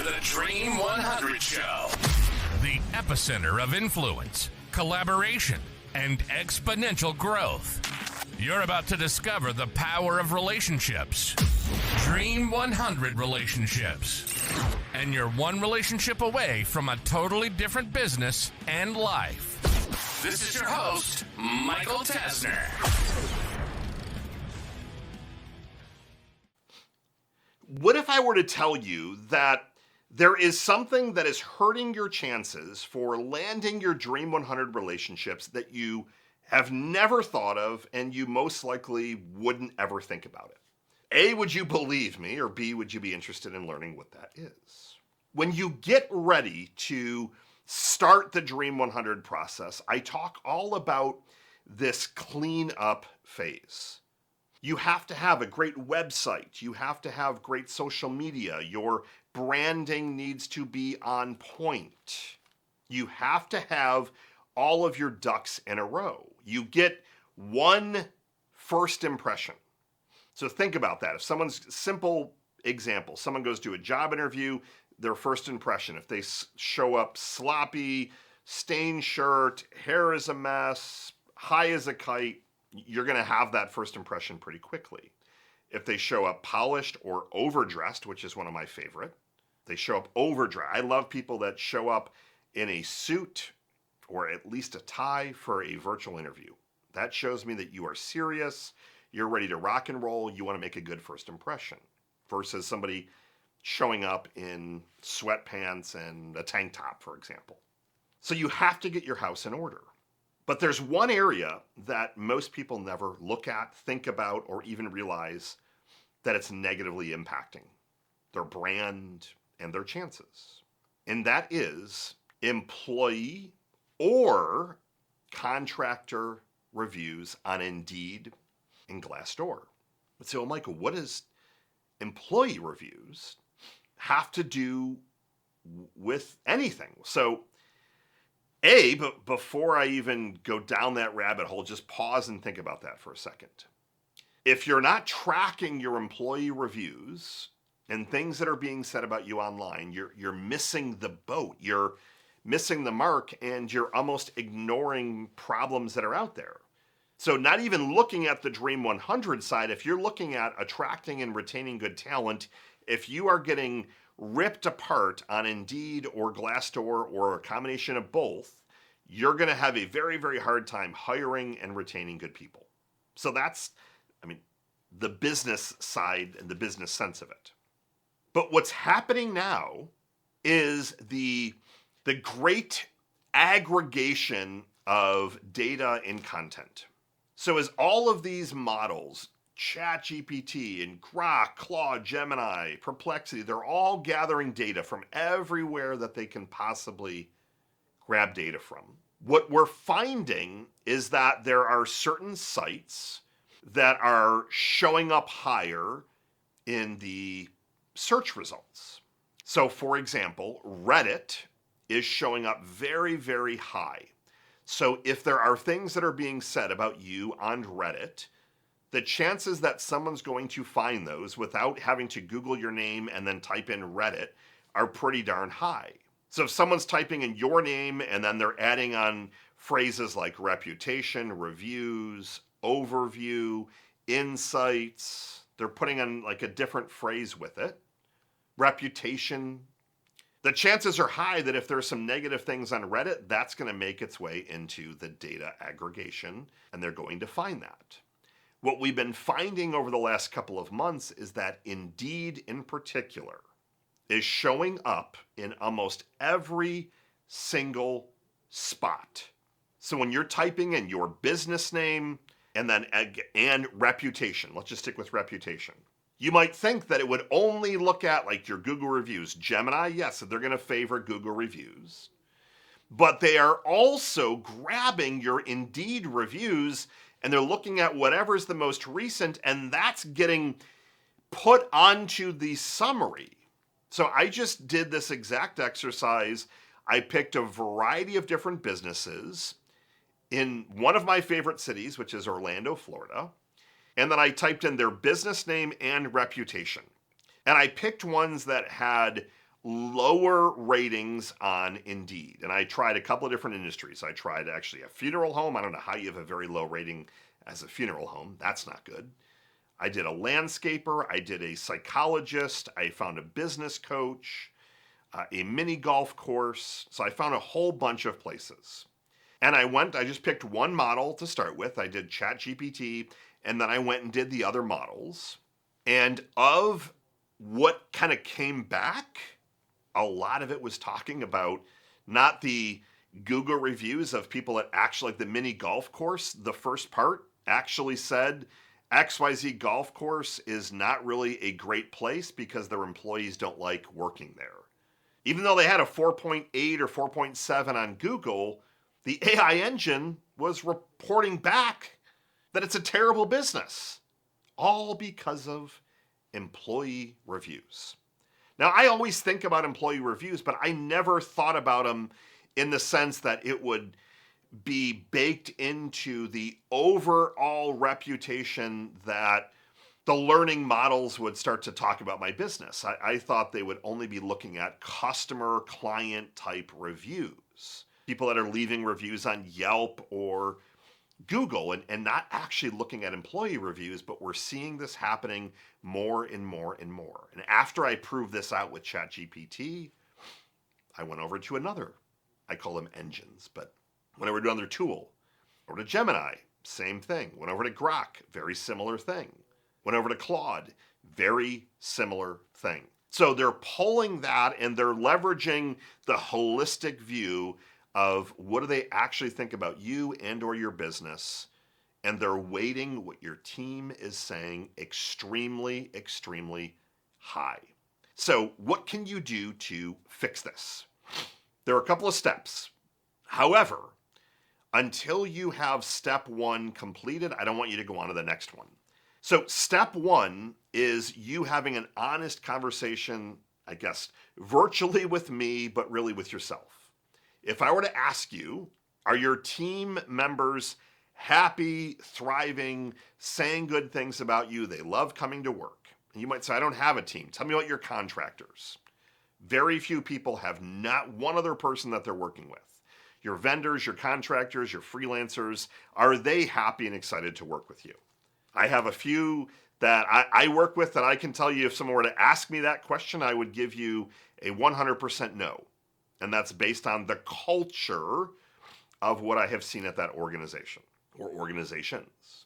the Dream 100 Show. The epicenter of influence, collaboration, and exponential growth. You're about to discover the power of relationships. Dream 100 relationships. And you're one relationship away from a totally different business and life. This is your host, Michael Tesner. What if I were to tell you that there is something that is hurting your chances for landing your Dream 100 relationships that you have never thought of and you most likely wouldn't ever think about it? A, would you believe me? Or B, would you be interested in learning what that is? When you get ready to start the Dream 100 process, I talk all about this cleanup phase. You have to have a great website. You have to have great social media. Your branding needs to be on point. You have to have all of your ducks in a row. You get one first impression. So think about that. If simple example, someone goes to a job interview, their first impression, if they show up sloppy, stained shirt, hair is a mess, high as a kite, you're going to have that first impression pretty quickly. If they show up polished or overdressed, which is one of my favorite, they show up overdressed. I love people that show up in a suit or at least a tie for a virtual interview. That shows me that you are serious, you're ready to rock and roll, you want to make a good first impression, versus somebody showing up in sweatpants and a tank top, for example. So you have to get your house in order. But there's one area that most people never look at, think about, or even realize that it's negatively impacting their brand and their chances. And that is employee or contractor reviews on Indeed and Glassdoor. But so, Michael, what does employee reviews have to do with anything? So, but before I even go down that rabbit hole, just pause and think about that for a second. If you're not tracking your employee reviews and things that are being said about you online, you're missing the boat. You're missing the mark, and you're almost ignoring problems that are out there. So not even looking at the Dream 100 side, if you're looking at attracting and retaining good talent, if you are getting ripped apart on Indeed or Glassdoor or a combination of both, you're going to have a very, very hard time hiring and retaining good people. So that's, the business side and the business sense of it. But what's happening now is the great aggregation of data and content. So as all of these models, ChatGPT and Grok, Claude, Gemini, Perplexity, they're all gathering data from everywhere that they can possibly grab data from. What we're finding is that there are certain sites that are showing up higher in the search results. So for example, Reddit is showing up very, very high. So if there are things that are being said about you on Reddit, the chances that someone's going to find those without having to Google your name and then type in Reddit are pretty darn high. So if someone's typing in your name and then they're adding on phrases like reputation, reviews, overview, insights, they're putting on like a different phrase with it, reputation, the chances are high that if there's some negative things on Reddit, that's going to make its way into the data aggregation, and they're going to find that. What we've been finding over the last couple of months is that Indeed in particular is showing up in almost every single spot. So when you're typing in your business name and reputation, let's just stick with reputation. You might think that it would only look at like your Google reviews. Gemini, yes, they're going to favor Google reviews. But they are also grabbing your Indeed reviews and they're looking at whatever's the most recent, and that's getting put onto the summary. So I just did this exact exercise. I picked a variety of different businesses in one of my favorite cities, which is Orlando, Florida. And then I typed in their business name and reputation. And I picked ones that had lower ratings on Indeed. And I tried a couple of different industries. I tried actually a funeral home. I don't know how you have a very low rating as a funeral home. That's not good. I did a landscaper. I did a psychologist. I found a business coach, a mini golf course. So I found a whole bunch of places. And I just picked one model to start with. I did ChatGPT, and then I went and did the other models. And of what kind of came back, a lot of it was talking about not the Google reviews of people that actually, like the mini golf course, the first part actually said XYZ golf course is not really a great place because their employees don't like working there. Even though they had a 4.8 or 4.7 on Google, the AI engine was reporting back that it's a terrible business, all because of employee reviews. Now, I always think about employee reviews, but I never thought about them in the sense that it would be baked into the overall reputation that the learning models would start to talk about my business. I thought they would only be looking at customer client type reviews, people that are leaving reviews on Yelp or Google, and not actually looking at employee reviews, but we're seeing this happening more and more and more. And after I proved this out with ChatGPT, I went over to another, I call them engines, but went over to another tool, over to Gemini, same thing. Went over to Grok, very similar thing. Went over to Claude, very similar thing. So they're pulling that and they're leveraging the holistic view of what do they actually think about you and or your business, and they're weighting what your team is saying extremely, extremely high. So what can you do to fix this? There are a couple of steps. However, until you have step one completed, I don't want you to go on to the next one. So step one is you having an honest conversation, I guess, virtually with me, but really with yourself. If I were to ask you, are your team members happy, thriving, saying good things about you? They love coming to work. And you might say, I don't have a team. Tell me about your contractors. Very few people have not one other person that they're working with. Your vendors, your contractors, your freelancers, are they happy and excited to work with you? I have a few that I work with that I can tell you if someone were to ask me that question, I would give you a 100% no. And that's based on the culture of what I have seen at that organization or organizations.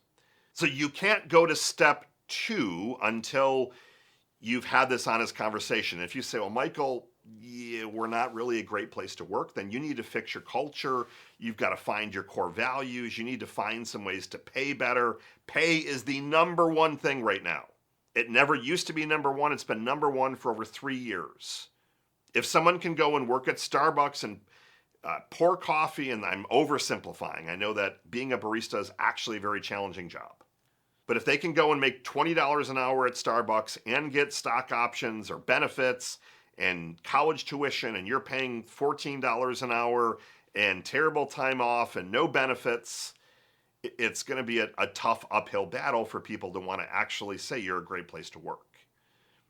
So you can't go to step two until you've had this honest conversation. If you say, well, Michael, yeah, we're not really a great place to work, then you need to fix your culture. You've got to find your core values. You need to find some ways to pay better. Pay is the number one thing right now. It never used to be number one. It's been number one for over 3 years. If someone can go and work at Starbucks and pour coffee, and I'm oversimplifying, I know that being a barista is actually a very challenging job. But if they can go and make $20 an hour at Starbucks and get stock options or benefits and college tuition, and you're paying $14 an hour and terrible time off and no benefits, it's going to be a tough uphill battle for people to want to actually say you're a great place to work.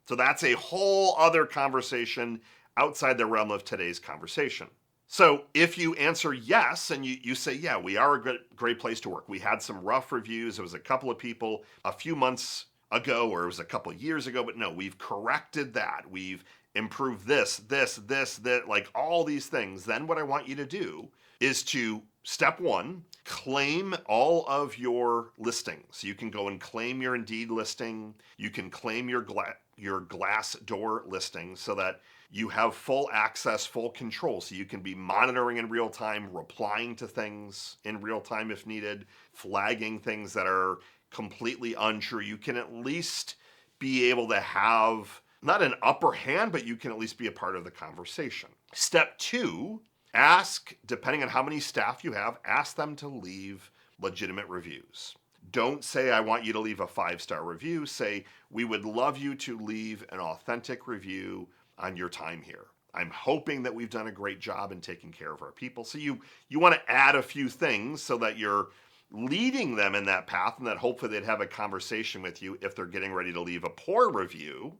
So that's a whole other conversation outside the realm of today's conversation. So if you answer yes and you say, yeah, we are a great place to work. We had some rough reviews. It was a couple of people a few months ago, or it was a couple of years ago, but no, we've corrected that. We've improved this, that, like all these things. Then what I want you to do is to, step one, claim all of your listings. You can go and claim your Indeed listing. You can claim your Glassdoor listing so that you have full access, full control. So you can be monitoring in real time, replying to things in real time if needed, flagging things that are completely untrue. You can at least be able to have not an upper hand, but you can at least be a part of the conversation. Step two, ask, depending on how many staff you have, ask them to leave legitimate reviews. Don't say, I want you to leave a 5-star review. Say, we would love you to leave an authentic review on your time here. I'm hoping that we've done a great job in taking care of our people. So you want to add a few things so that you're leading them in that path, and that hopefully they'd have a conversation with you if they're getting ready to leave a poor review.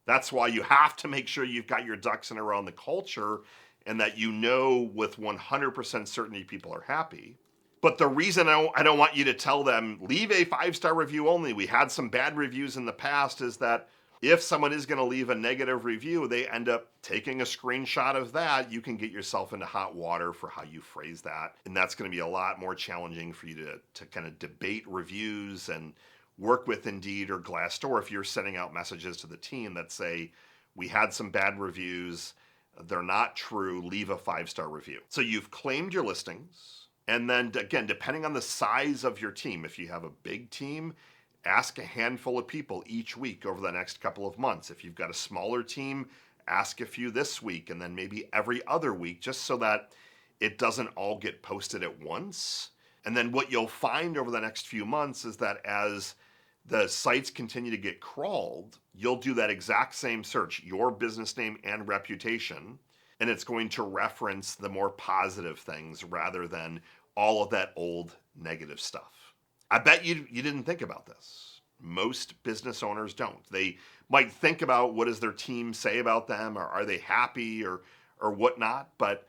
That's why you have to make sure you've got your ducks in a row on the culture and that you know with 100% certainty people are happy. But the reason I don't want you to tell them, leave a 5-star review only, we had some bad reviews in the past, is that if someone is going to leave a negative review, they end up taking a screenshot of that. You can get yourself into hot water for how you phrase that. And that's going to be a lot more challenging for you to kind of debate reviews and work with Indeed or Glassdoor if you're sending out messages to the team that say, we had some bad reviews, they're not true, leave a 5-star review. So you've claimed your listings. And then again, depending on the size of your team, if you have a big team, ask a handful of people each week over the next couple of months. If you've got a smaller team, ask a few this week and then maybe every other week, just so that it doesn't all get posted at once. And then what you'll find over the next few months is that as the sites continue to get crawled, you'll do that exact same search, your business name and reputation, and it's going to reference the more positive things rather than all of that old negative stuff. I bet you didn't think about this. Most business owners don't. They might think about what does their team say about them, or are they happy, or whatnot, but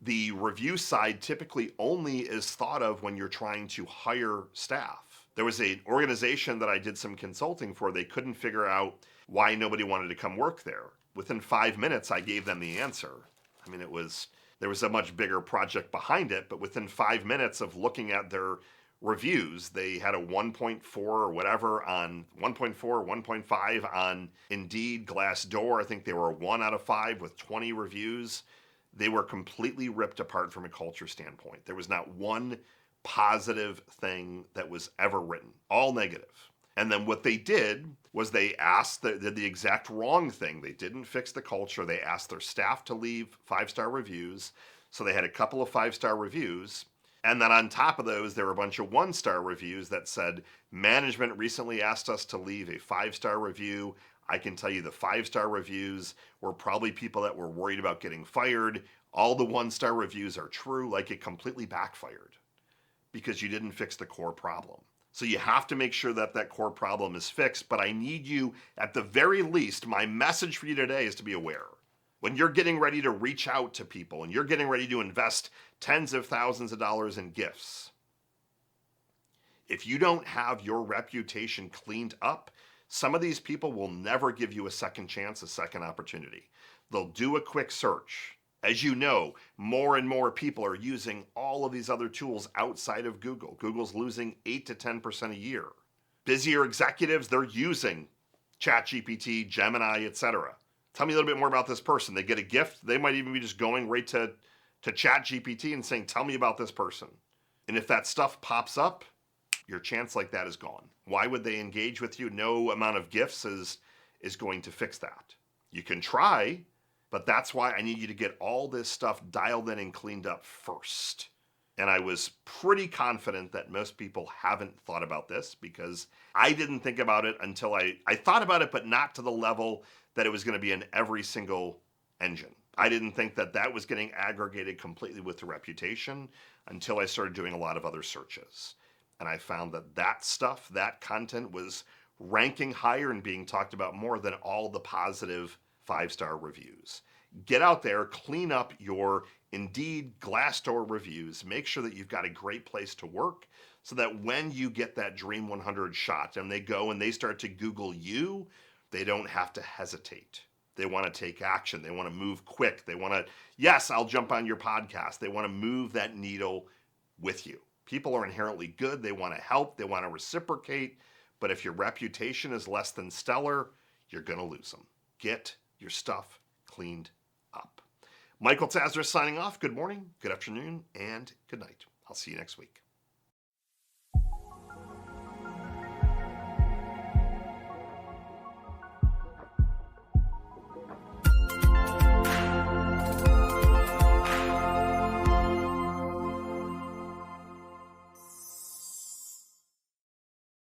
the review side typically only is thought of when you're trying to hire staff. There was an organization that I did some consulting for. They couldn't figure out why nobody wanted to come work there. Within 5 minutes, I gave them the answer. I mean, there was a much bigger project behind it, but within 5 minutes of looking at their reviews, they had a 1.4 or whatever on 1.4, 1.5 on Indeed, Glassdoor. I think they were a 1 out of 5 with 20 reviews. They were completely ripped apart from a culture standpoint. There was not one positive thing that was ever written, all negative. And then what they did was they did the exact wrong thing. They didn't fix the culture. They asked their staff to leave 5-star reviews. So they had a couple of 5-star reviews. And then on top of those, there were a bunch of 1-star reviews that said, management recently asked us to leave a 5-star review. I can tell you the 5-star reviews were probably people that were worried about getting fired. All the 1-star reviews are true. Like, it completely backfired because you didn't fix the core problem. So you have to make sure that that core problem is fixed, but I need you, at the very least, my message for you today is to be aware. When you're getting ready to reach out to people and you're getting ready to invest tens of thousands of dollars in gifts, if you don't have your reputation cleaned up, some of these people will never give you a second chance, a second opportunity. They'll do a quick search. As you know, more and more people are using all of these other tools outside of Google. Google's losing 8 to 10% a year. Busier executives, they're using ChatGPT, Gemini, etc. Tell me a little bit more about this person. They get a gift. They might even be just going right to ChatGPT and saying, tell me about this person. And if that stuff pops up, your chance like that is gone. Why would they engage with you? No amount of gifts is going to fix that. You can try, but that's why I need you to get all this stuff dialed in and cleaned up first. And I was pretty confident that most people haven't thought about this because I didn't think about it until I thought about it, but not to the level that it was going to be in every single engine. I didn't think that that was getting aggregated completely with the reputation until I started doing a lot of other searches. And I found that that stuff, that content was ranking higher and being talked about more than all the positive 5-star reviews. Get out there, clean up your Indeed, Glassdoor reviews. Make sure that you've got a great place to work so that when you get that Dream 100 shot and they go and they start to Google you, they don't have to hesitate. They want to take action. They want to move quick. They want to, yes, I'll jump on your podcast. They want to move that needle with you. People are inherently good. They want to help. They want to reciprocate. But if your reputation is less than stellar, you're going to lose them. Get your stuff cleaned up. Michael Tazra signing off. Good morning, good afternoon, and good night. I'll see you next week.